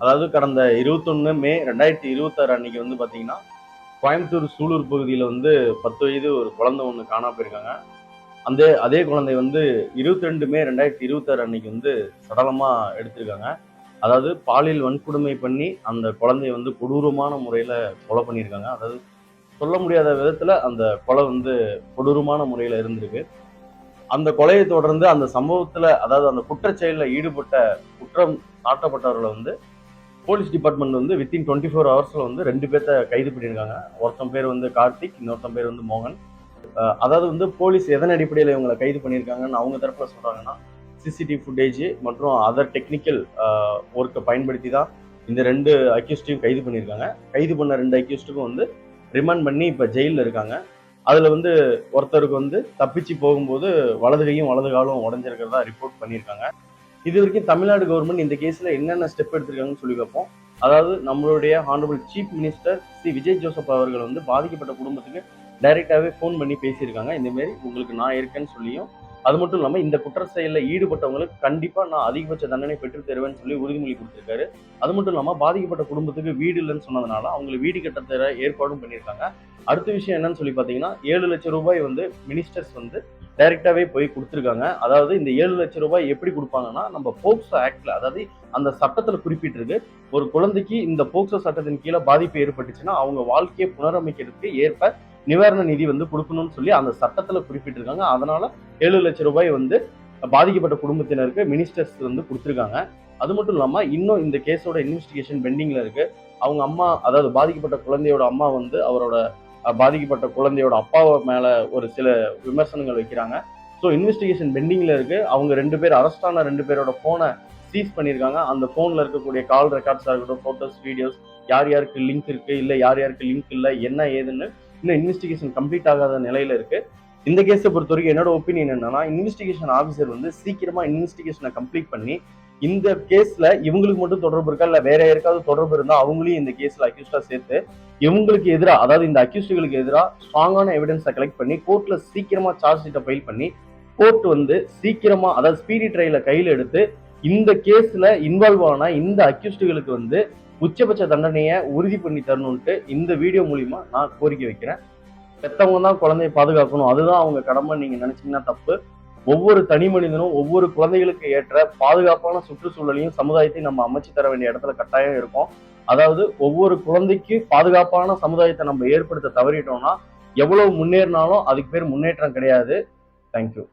அதாவது கடந்த 21 மே 2026 அன்னைக்கு வந்து பாத்தீங்கன்னா கோயம்புத்தூர் சூலூர் பகுதியில வந்து 10 வயது ஒரு குழந்தை ஒண்ணு காணாம போயிருக்காங்க. அதே குழந்தை வந்து 22 மே 2026 அன்னைக்கு வந்து சடலமா எடுத்திருக்காங்க. அதாவது பாலியல் வன்கொடுமை பண்ணி அந்த குழந்தைய வந்து கொடூரமான முறையில கொலை பண்ணியிருக்காங்க. அதாவது சொல்ல முடியாத விதத்துல அந்த கொலை வந்து கொடூரமான முறையில இருந்திருக்கு. அந்த கொலையை தொடர்ந்து அந்த சம்பவத்துல அதாவது அந்த குற்றச்செயலில் ஈடுபட்ட குற்றம் சாட்டப்பட்டவர்களை வந்து போலீஸ் டிபார்ட்மெண்ட் வந்து வித்தின் 24 ஹவர்ஸ்ல வந்து 2 பேர்த்த கைது பண்ணியிருக்காங்க. ஒருத்தன் பேர் வந்து கார்த்திக், இன்னொருத்தன் பேர் வந்து மோகன். அதாவது வந்து போலீஸ் எதன் அடிப்படையில் இவங்களை கைது பண்ணியிருக்காங்கன்னு அவங்க தரப்புல சொல்றாங்கன்னா, சிசிடிவி ஃபுட்டேஜ் மற்றும் அதர் டெக்னிக்கல் ஒர்க்கை பயன்படுத்தி தான் இந்த 2 அக்யூஸ்டையும் கைது பண்ணியிருக்காங்க. கைது பண்ண 2 அக்யூஸ்டுக்கும் வந்து ரிமாண்ட் பண்ணி இப்ப ஜெயிலில் இருக்காங்க. அதுல வந்து ஒருத்தருக்கு வந்து தப்பிச்சு போகும்போது வலது கையும் வலது காலும் உடஞ்சிருக்கிறதா ரிப்போர்ட் பண்ணியிருக்காங்க. இது வரைக்கும் தமிழ்நாடு கவர்மெண்ட் இந்த கேஸ்ல என்னென்ன ஸ்டெப் எடுத்திருக்காங்கன்னு சொல்லி வைப்போம். அதாவது நம்மளுடைய honourable chief minister C Vijay Joseph அவர்கள் வந்து பாதிக்கப்பட்ட குடும்பத்துக்கு டைரக்டாவே ஃபோன் பண்ணி பேசியிருக்காங்க. இந்த மாதிரி உங்களுக்கு நான் இருக்கேன்னு சொல்லியும், அது மட்டும் இல்லாம இந்த குற்ற செயலில் ஈடுபட்டவங்களுக்கு கண்டிப்பா நான் அதிகபட்ச தண்டனை பெற்று தருவேன்னு சொல்லி உறுதிமொழி கொடுத்திருக்காரு. அது மட்டும் இல்லாம பாதிக்கப்பட்ட குடும்பத்துக்கு வீடு இல்லைன்னு சொன்னதுனால அவங்களுக்கு வீடு கட்டத்தர ஏற்பாடும் பண்ணியிருக்காங்க. அடுத்த விஷயம் என்னன்னு சொல்லி பாத்தீங்கன்னா 7 லட்சம் ரூபாய் வந்து மினிஸ்டர்ஸ் வந்து டைரக்டாவே போய் கொடுத்துருக்காங்க. அதாவது இந்த 7 லட்சம் ரூபாய் எப்படி கொடுப்பாங்கன்னா, நம்ம போக்சோ ஆக்ட்ல அதாவது அந்த சட்டத்துல குறிப்பிட்டிருக்கு, ஒரு குழந்தைக்கு இந்த போக்சோ சட்டத்தின் கீழே பாதிப்பு ஏற்பட்டுச்சுன்னா அவங்க வாழ்க்கையை புனரமைக்கிறதுக்கு ஏற்ப நிவாரண நிதி வந்து கொடுக்கணும்னு சொல்லி அந்த சட்டத்துல குறிப்பிட்டிருக்காங்க. அதனால 7 லட்சம் ரூபாய் வந்து பாதிக்கப்பட்ட குடும்பத்தினருக்கு மினிஸ்டர்ஸ் வந்து கொடுத்துருக்காங்க. அது மட்டும் இல்லாம இன்னும் இந்த கேஸோட இன்வெஸ்டிகேஷன் பெண்டிங்ல இருக்கு. அவங்க அம்மா அதாவது பாதிக்கப்பட்ட குழந்தையோட அம்மா வந்து அவரோட பாதிக்கப்பட்ட குழந்தையோட அப்பாவை மேல ஒரு சில விமர்சனங்கள் வைக்கிறாங்க. ஸோ இன்வெஸ்டிகேஷன் பெண்டிங்ல இருக்கு. அவங்க 2 பேர் அரெஸ்ட் ஆன 2 பேரோட போனை சீஸ் பண்ணியிருக்காங்க. அந்த போன்ல இருக்கக்கூடிய கால் ரெக்கார்ட்ஸா இருக்கட்டும், போட்டோஸ், வீடியோஸ், யார் யாருக்கு லிங்க் இருக்கு இல்ல யார் யாருக்கு லிங்க் இல்ல என்ன ஏதுன்னு இன்னும் இன்வெஸ்டிகேஷன் கம்ப்ளீட் ஆகாத நிலையில இருக்கு. இந்த கேஸை பொறுத்த வரைக்கும் என்னோட ஒப்பீனியன் என்னன்னா, இன்வெஸ்டிகேஷன் ஆஃபீஸர் வந்து சீக்கிரமா இன்வெஸ்டிகேஷனை கம்ப்ளீட் பண்ணி இந்த கேஸ்ல இவங்களுக்கு மட்டும் தொடர்பு இருக்கா இல்ல வேற யாருக்காவது தொடர்பு இருந்தா அவங்களையும் இந்த கேஸ்ல அக்யூஸ்டா சேர்த்து இவங்களுக்கு எதிராக அதாவது இந்த அக்யூஸ்டுகளுக்கு எதிராக ஸ்ட்ராங்கான எவிடன்ஸை கலெக்ட் பண்ணி கோர்ட்ல சீக்கிரமா சார்ஜ் ஷீட்டை ஃபைல் பண்ணி கோர்ட் வந்து சீக்கிரமா அதாவது ஸ்பீடி ட்ரையல கையில் எடுத்து இந்த கேஸ்ல இன்வால்வ் ஆன இந்த அக்யூஸ்டுகளுக்கு வந்து உச்சபட்ச தண்டனையை உறுதி பண்ணி தரணும்ட்டு இந்த வீடியோ மூலியமா நான் கோரிக்கை வைக்கிறேன். பெத்தவங்க தான் குழந்தைய பாதுகாக்கணும், அதுதான் அவங்க கடமை நீங்க நினைச்சீங்கன்னா தப்பு. ஒவ்வொரு தனி மனிதனும் ஒவ்வொரு குழந்தைகளுக்கு ஏற்ற பாதுகாப்பான சுற்றுச்சூழலையும் சமுதாயத்தையும் நம்ம அமைச்சு தர வேண்டிய இடத்துல கட்டாயம் இருக்கும். அதாவது ஒவ்வொரு குழந்தைக்கு பாதுகாப்பான சமுதாயத்தை நம்ம ஏற்படுத்த தவறிட்டோம்னா எவ்வளவு முன்னேறினாலும் அதுக்கு பேர் முன்னேற்றம் கிடையாது. தேங்க்யூ.